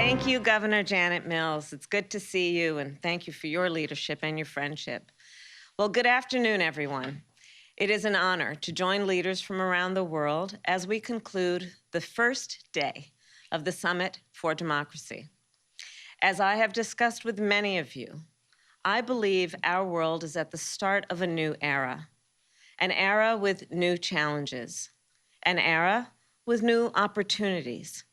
Thank you, Governor Janet Mills. It's good to see you, and thank you for your leadership and your friendship. Well, good afternoon, everyone. It is an honor to join leaders from around the world as we conclude the first day of the Summit for Democracy. As I have discussed with many of you, I believe our world is at the start of a new era, an era with new challenges, an era with new opportunities,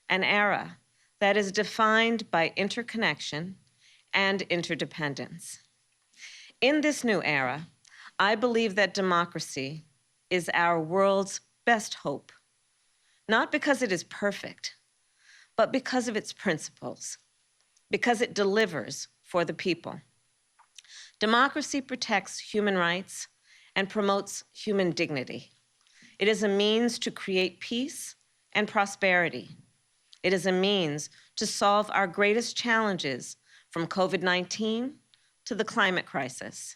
an era that is defined by interconnection and interdependence. In this new era, I believe that democracy is our world's best hope, not because it is perfect, but because of its principles, because it delivers for the people. Democracy protects human rights and promotes human dignity. It is a means to create peace and prosperity. It is a means to solve our greatest challenges, from COVID-19 to the climate crisis.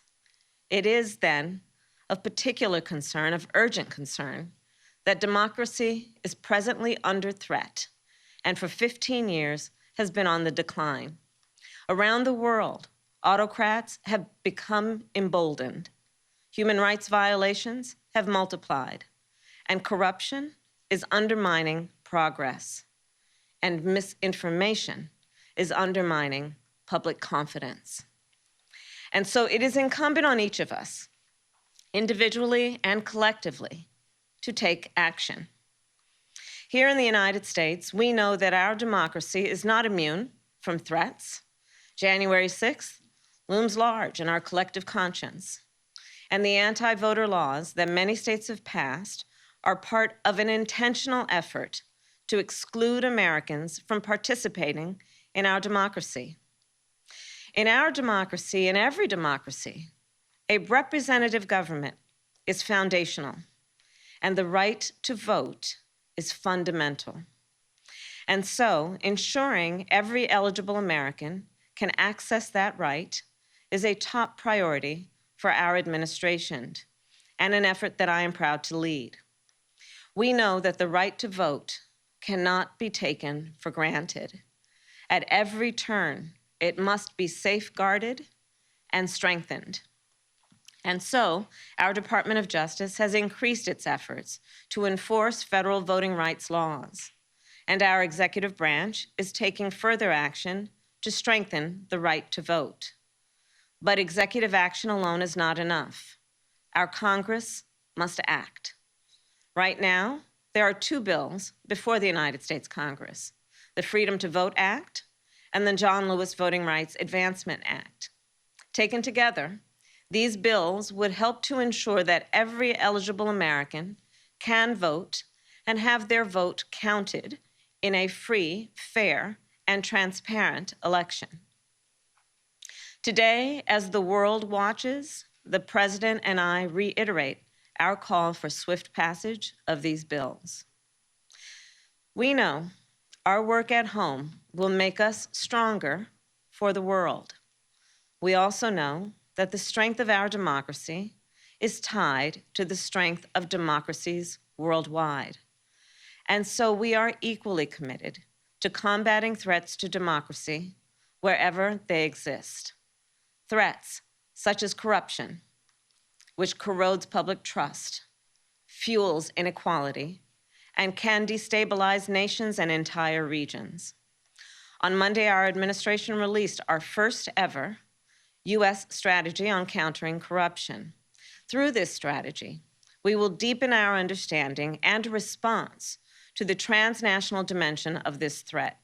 It is, then, of particular concern, of urgent concern, that democracy is presently under threat and for 15 years has been on the decline. Around the world, autocrats have become emboldened. Human rights violations have multiplied, and corruption is undermining progress, and misinformation is undermining public confidence. And so it is incumbent on each of us, individually and collectively, to take action. Here in the United States, we know that our democracy is not immune from threats. January 6th looms large in our collective conscience, and the anti-voter laws that many states have passed are part of an intentional effort to exclude Americans from participating in our democracy. In our democracy, in every democracy, a representative government is foundational, and the right to vote is fundamental. And so, ensuring every eligible American can access that right is a top priority for our administration, and an effort that I am proud to lead. We know that the right to vote cannot be taken for granted. At every turn, it must be safeguarded and strengthened. And so, our Department of Justice has increased its efforts to enforce federal voting rights laws, and our executive branch is taking further action to strengthen the right to vote. But executive action alone is not enough. Our Congress must act. Right now, there are two bills before the United States Congress: the Freedom to Vote Act and the John Lewis Voting Rights Advancement Act. Taken together, these bills would help to ensure that every eligible American can vote and have their vote counted in a free, fair, and transparent election. Today, as the world watches, the President and I reiterate our call for swift passage of these bills. We know our work at home will make us stronger for the world. We also know that the strength of our democracy is tied to the strength of democracies worldwide. And so we are equally committed to combating threats to democracy wherever they exist. Threats such as corruption, which corrodes public trust, fuels inequality, and can destabilize nations and entire regions. On Monday, our administration released our first ever U.S. strategy on countering corruption. Through this strategy, we will deepen our understanding and response to the transnational dimension of this threat,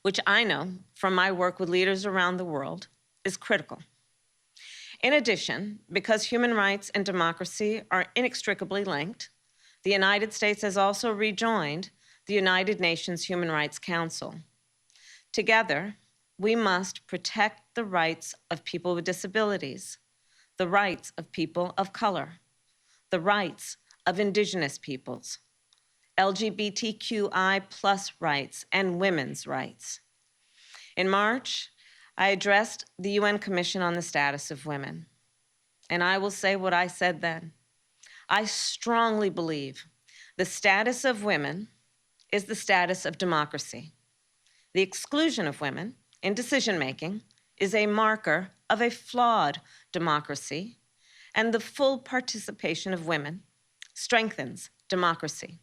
which I know from my work with leaders around the world is critical. In addition, because human rights and democracy are inextricably linked, the United States has also rejoined the United Nations Human Rights Council. Together, we must protect the rights of people with disabilities, the rights of people of color, the rights of indigenous peoples, LGBTQI+ rights, and women's rights. In March, I addressed the UN Commission on the Status of Women, and I will say what I said then. I strongly believe the status of women is the status of democracy. The exclusion of women in decision-making is a marker of a flawed democracy, and the full participation of women strengthens democracy.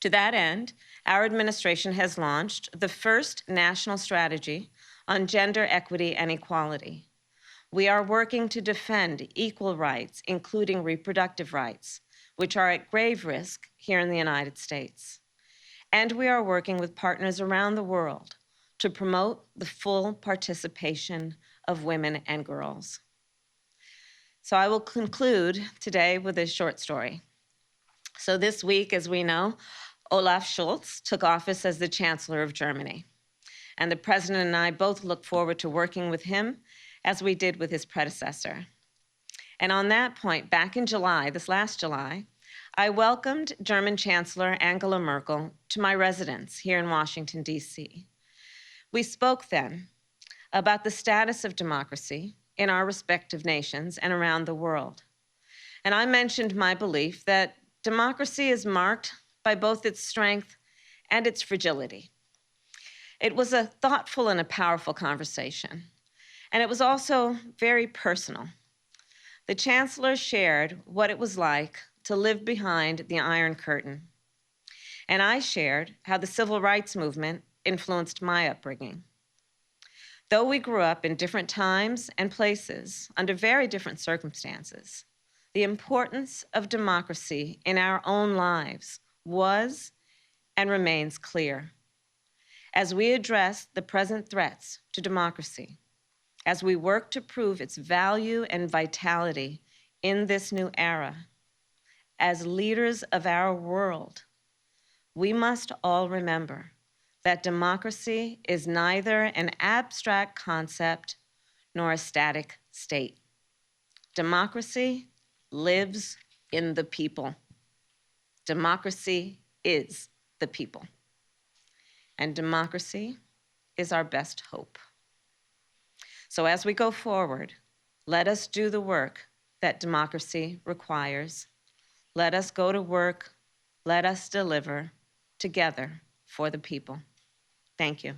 To that end, our administration has launched the first national strategy on gender equity and equality. We are working to defend equal rights, including reproductive rights, which are at grave risk here in the United States. And we are working with partners around the world to promote the full participation of women and girls. So I will conclude today with a short story. So this week, as we know, Olaf Scholz took office as the Chancellor of Germany. And the President and I both look forward to working with him as we did with his predecessor. And on that point, back in July, this last July, I welcomed German Chancellor Angela Merkel to my residence here in Washington, D.C. We spoke then about the status of democracy in our respective nations and around the world. And I mentioned my belief that democracy is marked by both its strength and its fragility. It was a thoughtful and a powerful conversation, and it was also very personal. The Chancellor shared what it was like to live behind the Iron Curtain, and I shared how the civil rights movement influenced my upbringing. Though we grew up in different times and places under very different circumstances, the importance of democracy in our own lives was and remains clear. As we address the present threats to democracy, as we work to prove its value and vitality in this new era, as leaders of our world, we must all remember that democracy is neither an abstract concept nor a static state. Democracy lives in the people. Democracy is the people. And democracy is our best hope. So as we go forward, let us do the work that democracy requires. Let us go to work. Let us deliver together for the people. Thank you.